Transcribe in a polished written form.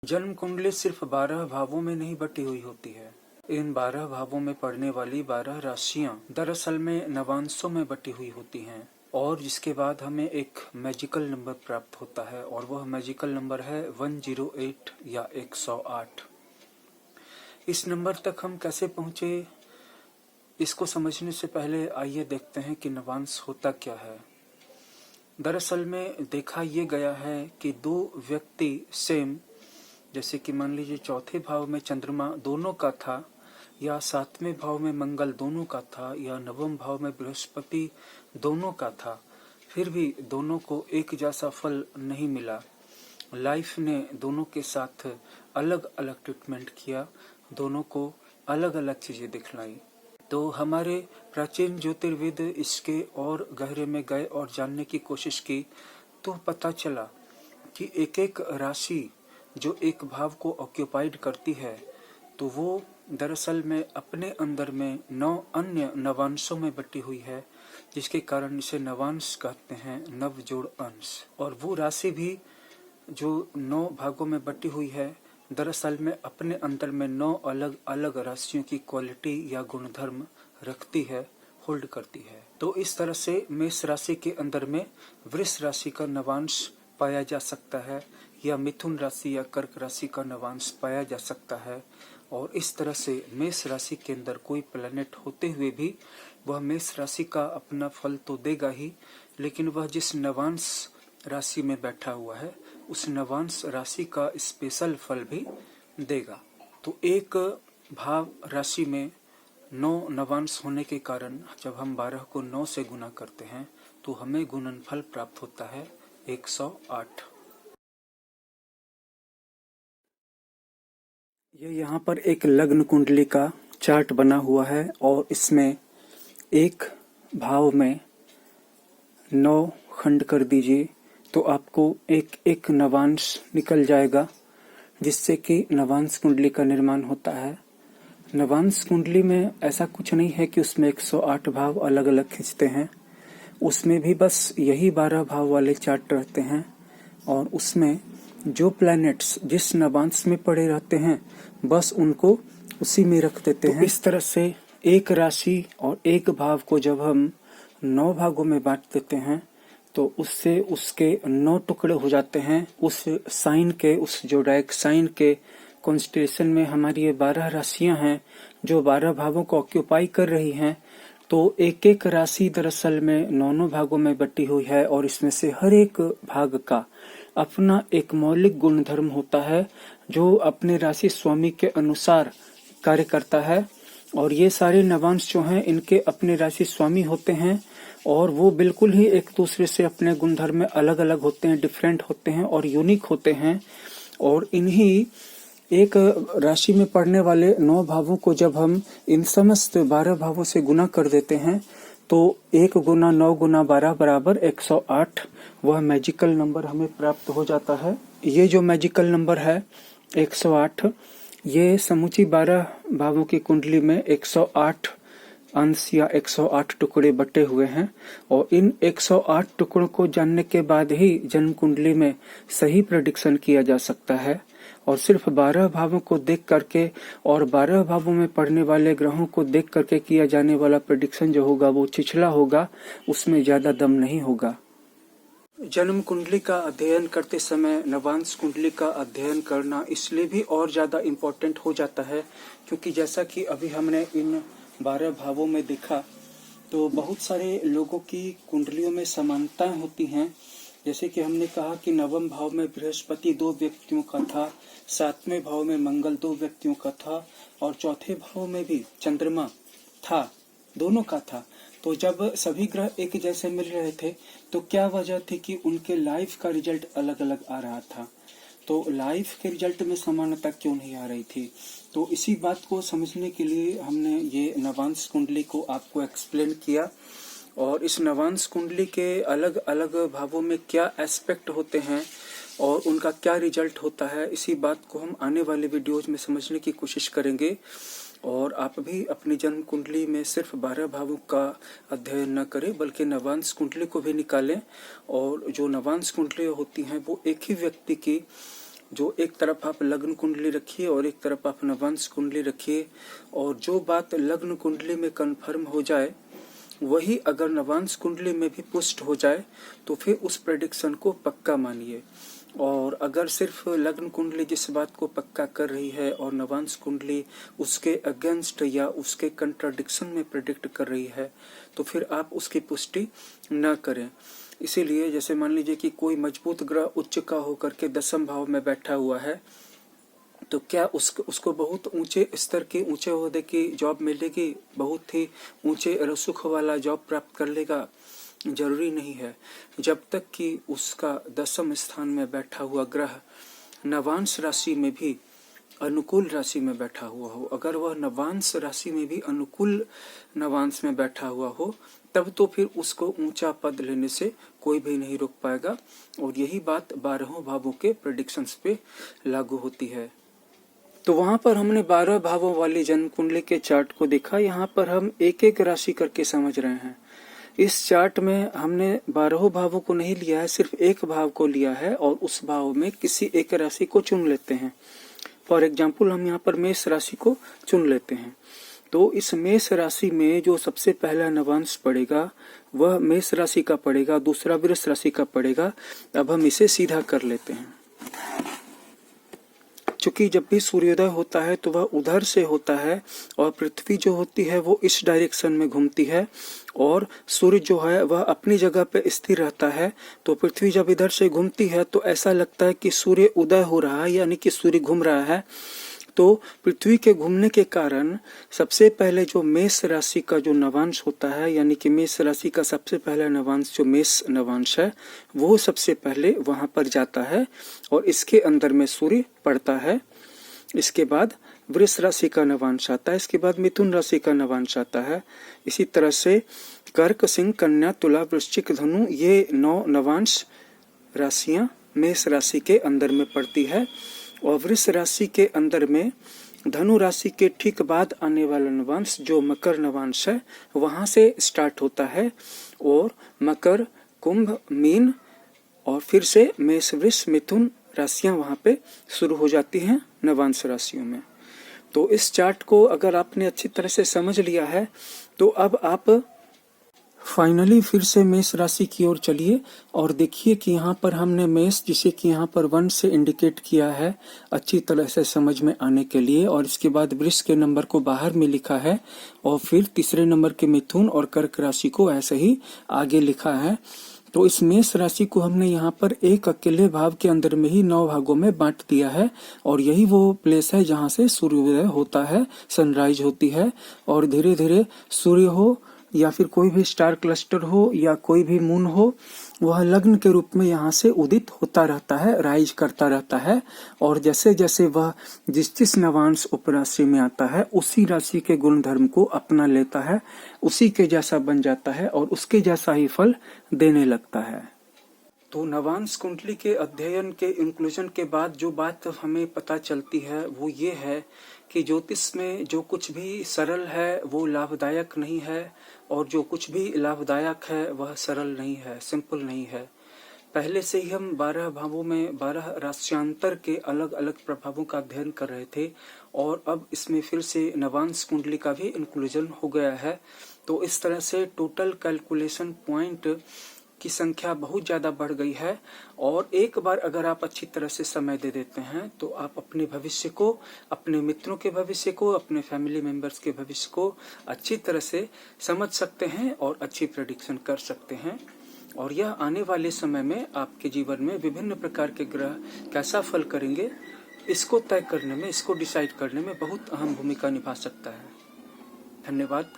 जन्म कुंडली सिर्फ 12 भावों में नहीं बटी हुई होती है। इन 12 भावों में पड़ने वाली 12 राशियां दरअसल में नवांशों में बटी हुई होती हैं और जिसके बाद हमें एक मैजिकल नंबर प्राप्त होता है और वह मैजिकल नंबर है 108 या 108। इस नंबर तक हम कैसे पहुंचे, इसको समझने से पहले आइए देखते हैं कि नवांश होता क्या है। दरअसल में देखा ये गया है कि दो व्यक्ति सेम, जैसे कि मान लीजिए चौथे भाव में चंद्रमा दोनों का था या सातवें भाव में मंगल दोनों का था या नवम भाव में बृहस्पति दोनों का था, फिर भी दोनों को एक जैसा फल नहीं मिला। लाइफ ने दोनों के साथ अलग अलग ट्रीटमेंट किया, दोनों को अलग अलग चीजें दिखलाई। तो हमारे प्राचीन ज्योतिर्विद इसके और गहरे में गए और जानने की कोशिश की तो पता चला कि एक एक राशि जो एक भाव को ऑक्यूपाइड करती है तो वो दरअसल में अपने अंदर में 9 अन्य नवांशों में बटी हुई है, जिसके कारण इसे नवांश कहते हैं, नवजोड़ अंश। और वो राशि भी जो 9 भागों में बटी हुई है दरअसल में अपने अंदर में 9 अलग अलग राशियों की क्वालिटी या गुणधर्म रखती है, होल्ड करती है। तो इस तरह से मेष राशि के अंदर में वृष राशि का नवांश पाया जा सकता है या मिथुन राशि या कर्क राशि का नवांश पाया जा सकता है। और इस तरह से मेष राशि के अंदर कोई प्लैनेट होते हुए भी वह मेष राशि का अपना फल तो देगा ही, लेकिन वह जिस नवांश राशि में बैठा हुआ है उस नवांश राशि का स्पेशल फल भी देगा। तो एक भाव राशि में 9 नवांश होने के कारण जब हम 12 को 9 से गुना करते हैं तो हमें गुणनफल प्राप्त होता है 108। ये यहाँ पर एक लग्न कुंडली का चार्ट बना हुआ है और इसमें एक भाव में 9 खंड कर दीजिए तो आपको एक एक नवांश निकल जाएगा, जिससे कि नवांश कुंडली का निर्माण होता है। नवांश कुंडली में ऐसा कुछ नहीं है कि उसमें 108 भाव अलग अलग खींचते हैं, उसमें भी बस यही 12 भाव वाले चार्ट रहते हैं और उसमें जो प्लैनेट्स जिस नवांश में पड़े रहते हैं बस उनको उसी में रख देते हैं। इस तरह से एक राशि और एक भाव को जब हम 9 भागों में बांट देते हैं तो उससे उसके 9 टुकड़े हो जाते हैं। उस साइन के, उस जोडाइक साइन के कॉन्स्टेलेशन में हमारी ये 12 राशियां हैं जो 12 भावों को ऑक्यूपाई कर रही हैं। तो एक एक राशि दरअसल में 9 भागों में बटी हुई है और इसमें से हर एक भाग का अपना एक मौलिक गुणधर्म होता है जो अपने राशि स्वामी के अनुसार कार्य करता है। और ये सारे नवांश जो हैं इनके अपने राशि स्वामी होते हैं और वो बिल्कुल ही एक दूसरे से अपने गुणधर्म में अलग अलग होते हैं, डिफरेंट होते हैं और यूनिक होते हैं। और इन्हीं एक राशि में पड़ने वाले 9 भावों को जब हम इन समस्त 12 भावों से गुना कर देते हैं तो 1 गुना 9 गुना 12 बराबर 108, वह मैजिकल नंबर हमें प्राप्त हो जाता है। ये जो मैजिकल नंबर है 108, ये समूची 12 भावों की कुंडली में 108 अंश या 108 टुकड़े बटे हुए हैं और इन 108 टुकड़ों को जानने के बाद ही जन्म कुंडली में सही प्रेडिक्शन किया जा सकता है। और सिर्फ 12 भावों को देख करके और 12 भावों में पड़ने वाले ग्रहों को देख करके किया जाने वाला प्रेडिक्शन जो होगा वो छिछला होगा, उसमें ज्यादा दम नहीं होगा। जन्म कुंडली का अध्ययन करते समय नवांश कुंडली का अध्ययन करना इसलिए भी और ज्यादा इम्पोर्टेंट हो जाता है क्योंकि जैसा कि अभी हमने इन 12 भावों में देखा तो बहुत सारे लोगों की कुंडलियों में समानताएं होती हैं। जैसे कि हमने कहा कि नवम भाव में बृहस्पति 2 व्यक्तियों का था, 7वें भाव में मंगल 2 व्यक्तियों का था और चौथे भाव में भी चंद्रमा था, दोनों का था। तो जब सभी ग्रह एक जैसे मिल रहे थे तो क्या वजह थी कि उनके लाइफ का रिजल्ट अलग अलग आ रहा था। तो लाइफ के रिजल्ट में समानता क्यों नहीं आ रही थी, तो इसी बात को समझने के लिए हमने ये नवांश कुंडली को आपको एक्सप्लेन किया। और इस नवांश कुंडली के अलग अलग भावों में क्या एस्पेक्ट होते हैं और उनका क्या रिजल्ट होता है, इसी बात को हम आने वाले वीडियोज में समझने की कोशिश करेंगे। और आप भी अपनी जन्म कुंडली में सिर्फ 12 भावों का अध्ययन न करें बल्कि नवांश कुंडली को भी निकालें। और जो नवांश कुंडली होती हैं वो एक ही व्यक्ति की जो एक तरफ आप लग्न कुंडली रखिए और एक तरफ आप नवांश कुंडली रखिए, और जो बात लग्न कुंडली में कंफर्म हो जाए वही अगर नवांश कुंडली में भी पुष्ट हो जाए तो फिर उस प्रेडिक्शन को पक्का मानिए। और अगर सिर्फ लग्न कुंडली जिस बात को पक्का कर रही है और नवांश कुंडली उसके अगेंस्ट या उसके कंट्राडिक्शन में प्रेडिक्ट कर रही है तो फिर आप उसकी पुष्टि न करें। इसीलिए जैसे मान लीजिए कि कोई मजबूत ग्रह उच्च का होकर के 10वें भाव में बैठा हुआ है तो क्या उसको बहुत ऊंचे स्तर की ऊंचे ओहदे की जॉब मिलेगी, बहुत ही ऊंचे रसुख वाला जॉब प्राप्त कर लेगा? जरूरी नहीं है। जब तक कि उसका 10वें स्थान में बैठा हुआ ग्रह नवांश राशि में भी अनुकूल राशि में बैठा हुआ हो, अगर वह नवांश राशि में भी अनुकूल नवांश में बैठा हुआ हो, तब तो फिर उसको ऊंचा पद लेने से कोई भी नहीं रोक पाएगा। और यही बात 12 भावों के प्रेडिक्शंस पे लागू होती है। तो वहां पर हमने 12 भावों वाली जन्म कुंडली के चार्ट को देखा। यहाँ पर हम एक एक राशि करके समझ रहे हैं। इस चार्ट में हमने 12 भावों को नहीं लिया है, सिर्फ एक भाव को लिया है और उस भाव में किसी एक राशि को चुन लेते हैं। फॉर एग्जाम्पल हम यहाँ पर मेष राशि को चुन लेते हैं। तो इस मेष राशि में जो सबसे पहला नवांश पड़ेगा वह मेष राशि का पड़ेगा, दूसरा वृष राशि का पड़ेगा। अब हम इसे सीधा कर लेते हैं। चूंकि जब भी सूर्योदय होता है तो वह उधर से होता है और पृथ्वी जो होती है वो इस डायरेक्शन में घूमती है और सूर्य जो है वह अपनी जगह पे स्थिर रहता है। तो पृथ्वी जब इधर से घूमती है तो ऐसा लगता है कि सूर्य उदय हो रहा है, यानी कि सूर्य घूम रहा है। तो पृथ्वी के घूमने के कारण सबसे पहले जो मेष राशि का जो नवांश होता है, यानी कि मेष राशि का सबसे पहला नवांश जो मेष नवांश है वो सबसे पहले वहां पर जाता है और इसके अंदर में सूर्य पड़ता है। इसके बाद वृष राशि का नवांश आता है, इसके बाद मिथुन राशि का नवांश आता है। इसी तरह से कर्क, सिंह, कन्या, तुला, वृश्चिक, धनु, ये 9 नवांश राशियां मेष राशि के अंदर में पड़ती है। और वृष राशि के अंदर में धनु राशि के ठीक बाद आने वाला नवांश जो मकर नवांश है वहां से स्टार्ट होता है और मकर, कुंभ, मीन और फिर से मेष, वृष, मिथुन राशियां वहां पे शुरू हो जाती हैं नवांश राशियों में। तो इस चार्ट को अगर आपने अच्छी तरह से समझ लिया है तो अब आप फाइनली फिर से मेष राशि की ओर चलिए और देखिए कि यहाँ पर हमने मेष, जिसे कि यहाँ पर 1 से इंडिकेट किया है अच्छी तरह से समझ में आने के लिए, और इसके बाद वृष के नंबर को बाहर में लिखा है और फिर तीसरे नंबर के मिथुन और कर्क राशि को ऐसे ही आगे लिखा है। तो इस मेष राशि को हमने यहाँ पर एक अकेले भाव के अंदर में ही 9 भागों में बांट दिया है और यही वो प्लेस है जहाँ से सूर्योदय होता है, सनराइज होती है और धीरे धीरे सूर्य हो या फिर कोई भी स्टार क्लस्टर हो या कोई भी मून हो, वह लग्न के रूप में यहाँ से उदित होता रहता है, राइज करता रहता है। और जैसे जैसे वह जिस नवांश उपराशि में आता है उसी राशि के गुण धर्म को अपना लेता है, उसी के जैसा बन जाता है और उसके जैसा ही फल देने लगता है। तो नवांश कुंडली के अध्ययन के इंक्लूजन के बाद जो बात हमें पता चलती है वो ये है कि ज्योतिष में जो कुछ भी सरल है वो लाभदायक नहीं है और जो कुछ भी लाभदायक है वह सरल नहीं है, सिंपल नहीं है। पहले से ही हम 12 भावों में 12 राश्यांतर के अलग अलग प्रभावों का अध्ययन कर रहे थे और अब इसमें फिर से नवांश कुंडली का भी इंक्लूजन हो गया है। तो इस तरह से टोटल कैलकुलेशन पॉइंट की संख्या बहुत ज्यादा बढ़ गई है और एक बार अगर आप अच्छी तरह से समय दे देते हैं तो आप अपने भविष्य को, अपने मित्रों के भविष्य को, अपने फैमिली मेंबर्स के भविष्य को अच्छी तरह से समझ सकते हैं और अच्छी प्रेडिक्शन कर सकते हैं। और यह आने वाले समय में आपके जीवन में विभिन्न प्रकार के ग्रह कैसा फल करेंगे इसको तय करने में, इसको डिसाइड करने में बहुत अहम भूमिका निभा सकता है। धन्यवाद।